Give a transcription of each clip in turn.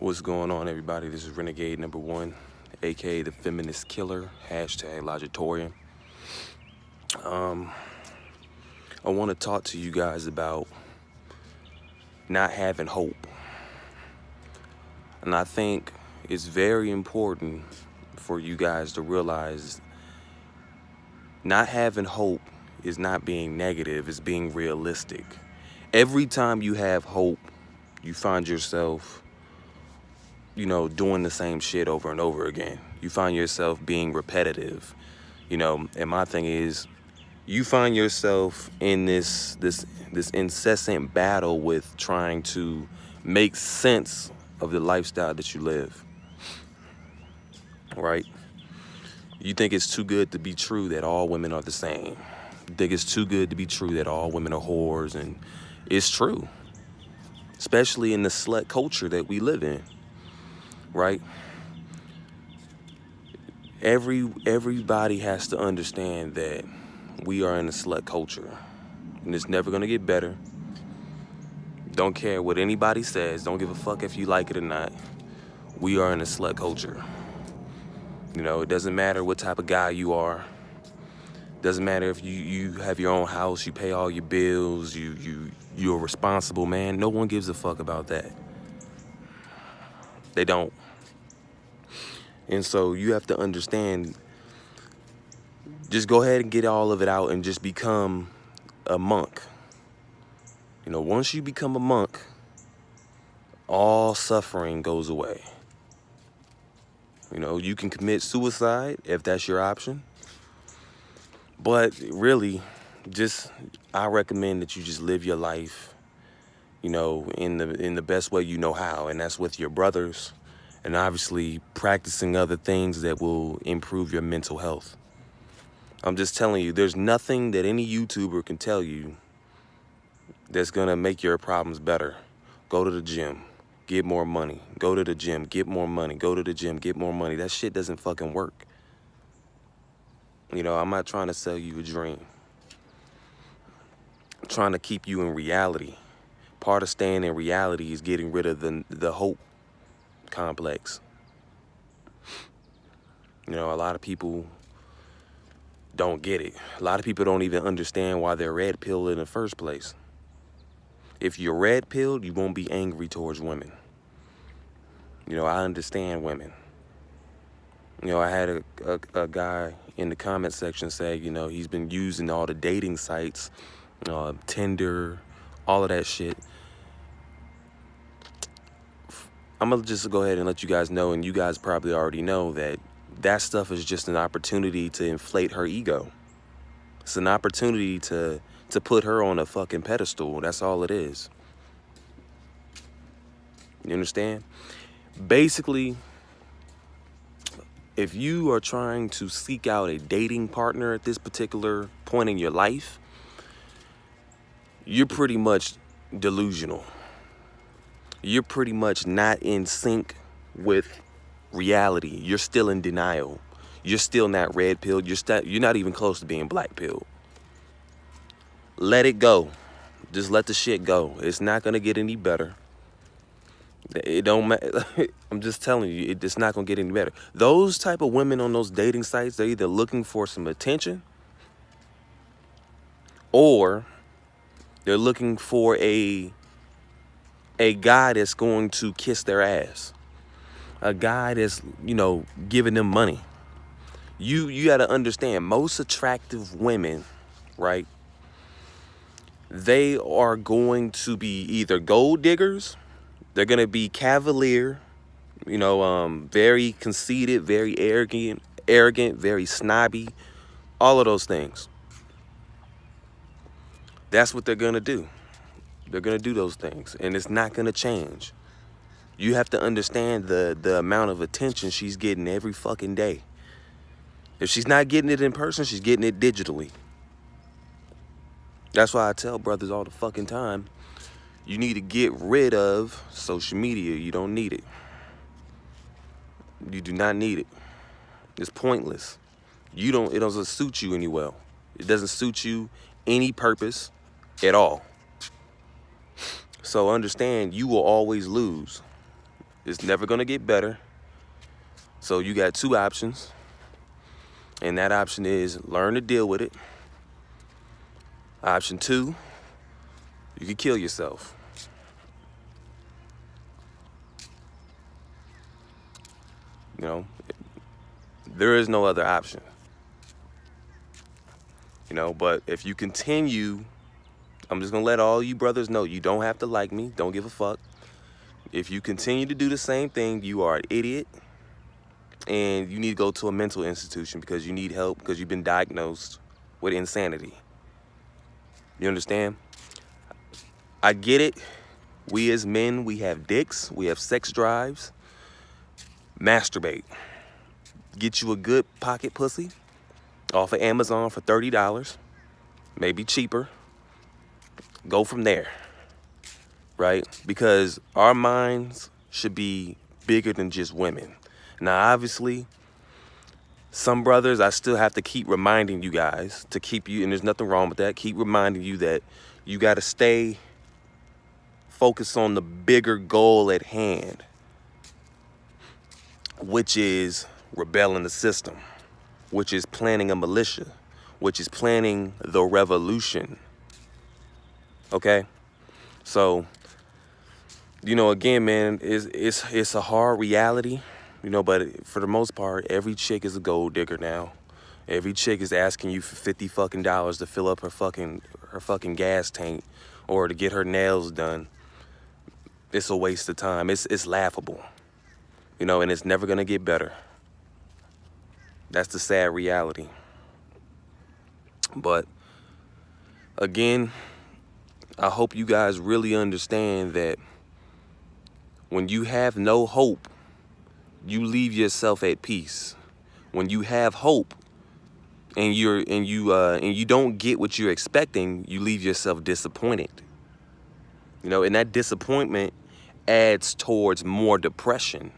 What's going on, everybody? This is Renegade #1, aka the Feminist Killer, #Logitorian. I want to talk to you guys about not having hope. And I think it's very important for you guys to realize not having hope is not being negative, it's being realistic. Every time you have hope, you find yourself doing the same shit over and over again. You find yourself being repetitive, and my thing is, you find yourself in this incessant battle with trying to make sense of the lifestyle that you live, right? You think it's too good to be true that all women are the same. You think it's too good to be true that all women are whores, and it's true, especially in the slut culture that we live in. Right? Everybody has to understand that we are in a slut culture, and it's never gonna get better. Don't care what anybody says. Don't give a fuck if you like it or not. We are in a slut culture. It doesn't matter what type of guy you are. Doesn't matter if you have your own house, you pay all your bills, you're a responsible man. No one gives a fuck about that. They don't. And so you have to understand, just go ahead and get all of it out and just become a monk. Once you become a monk, all suffering goes away. You can commit suicide if that's your option. But really, I recommend that you just live your life, in the best way you know how, and that's with your brothers. And obviously practicing other things that will improve your mental health. I'm just telling you, there's nothing that any YouTuber can tell you that's gonna make your problems better. Go to the gym, get more money. Go to the gym, get more money. Go to the gym, get more money. That shit doesn't fucking work. I'm not trying to sell you a dream. I'm trying to keep you in reality. Part of staying in reality is getting rid of the hope complex. A lot of people don't get it. A lot of people don't even understand why they're red pilled in the first place. If you're red pilled, you won't be angry towards women. I understand women. I had a guy in the comment section say, he's been using all the dating sites, Tinder, all of that shit. I'm going to just go ahead and let you guys know, and you guys probably already know, that stuff is just an opportunity to inflate her ego. It's an opportunity to put her on a fucking pedestal. That's all it is. You understand? Basically, if you are trying to seek out a dating partner at this particular point in your life, you're pretty much delusional. You're pretty much not in sync with reality. You're still in denial. You're still not red pilled. You're not even close to being black pilled. Let it go. Just let the shit go. It's not gonna get any better. It don't matter. I'm just telling you, it's not gonna get any better. Those type of women on those dating sites, they're either looking for some attention, or they're looking for a guy that's going to kiss their ass. A guy that's, giving them money. You got to understand, most attractive women, right? They are going to be either gold diggers, they're going to be cavalier, very conceited, very arrogant, very snobby, all of those things. That's what they're going to do. They're going to do those things, and it's not going to change. You have to understand the amount of attention she's getting every fucking day. If she's not getting it in person, she's getting it digitally. That's why I tell brothers all the fucking time, you need to get rid of social media. You don't need it. You do not need it. It's pointless. It doesn't suit you any well. It doesn't suit you any purpose at all. So understand, you will always lose. It's never gonna get better. So you got two options. And that option is learn to deal with it. Option two, you can kill yourself. You know, there is no other option. You know, but if you continue, I'm just gonna let all you brothers know, you don't have to like me, don't give a fuck. If you continue to do the same thing, you are an idiot and you need to go to a mental institution because you need help because you've been diagnosed with insanity. You understand? I get it. We as men, we have dicks, we have sex drives. Masturbate. Get you a good pocket pussy off of Amazon for $30, maybe cheaper. Go from there, right? Because our minds should be bigger than just women. Now, obviously, some brothers, I still have to keep reminding you guys to keep you, and there's nothing wrong with that, keep reminding you that you got to stay focused on the bigger goal at hand, which is rebelling the system, which is planning a militia, which is planning the revolution. Okay? So, you know, again, man, it's a hard reality, you know, but for the most part, every chick is a gold digger now. Every chick is asking you for $50 fucking to fill up her fucking gas tank or to get her nails done. It's a waste of time. It's laughable. You know, and it's never gonna get better. That's the sad reality. But again, I hope you guys really understand that when you have no hope, you leave yourself at peace. When you have hope and you don't get what you're expecting, you leave yourself disappointed. You know, and that disappointment adds towards more depression.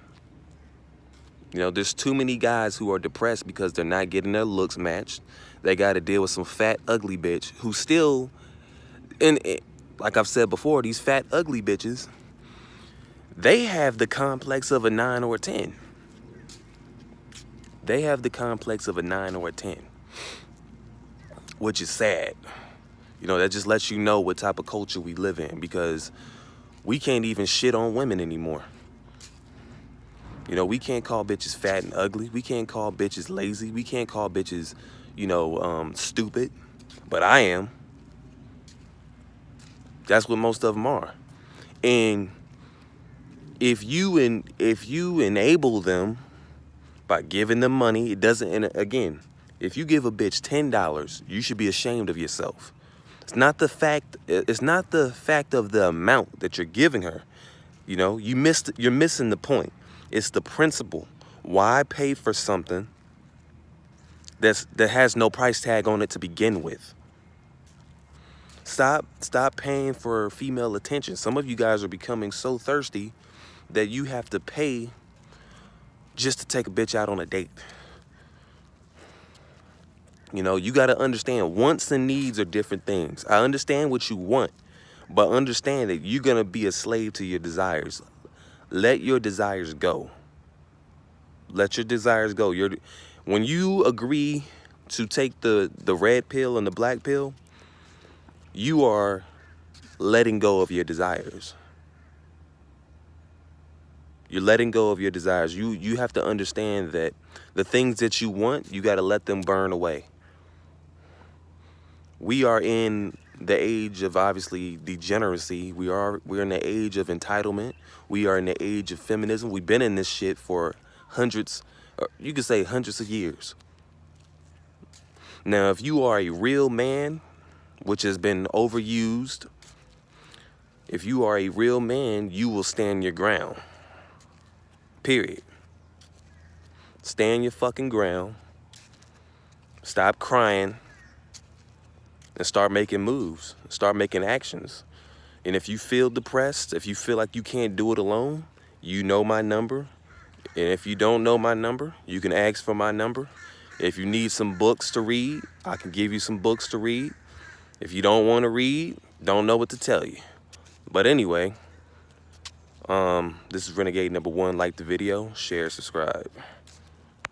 You know, there's too many guys who are depressed because they're not getting their looks matched. They got to deal with some fat, ugly bitch who still, and like I've said before, these fat, ugly bitches, they have the complex of a 9 or a 10. They have the complex of a 9 or a 10, which is sad. You know, that just lets you know what type of culture we live in because we can't even shit on women anymore. You know, we can't call bitches fat and ugly. We can't call bitches lazy. We can't call bitches, you know, stupid. But I am. That's what most of them are. And if you enable them by giving them money, it doesn't. And again, if you give a bitch $10, you should be ashamed of yourself. It's not the fact. It's not the fact of the amount that you're giving her. You know, you're missing the point. It's the principle. Why pay for something that has no price tag on it to begin with? Stop paying for female attention. Some of you guys are becoming so thirsty that you have to pay just to take a bitch out on a date. You know, you got to understand wants and needs are different things. I understand what you want, but understand that you're going to be a slave to your desires. Let your desires go. Let your desires go. When you agree to take the red pill and the black pill, you are letting go of your desires. You're letting go of your desires. You have to understand that the things that you want, you got to let them burn away. We are in the age of obviously degeneracy. We're in the age of entitlement. We are in the age of feminism. We've been in this shit for hundreds, or you could say hundreds of years. Now, if you are a real man, which has been overused, if you are a real man, you will stand your ground. Period. Stand your fucking ground. Stop crying. And start making moves. Start making actions. And if you feel depressed, if you feel like you can't do it alone, you know my number. And if you don't know my number, you can ask for my number. If you need some books to read, I can give you some books to read. If you don't want to read, don't know what to tell you. But anyway, This is Renegade #1. Like the video, share, subscribe.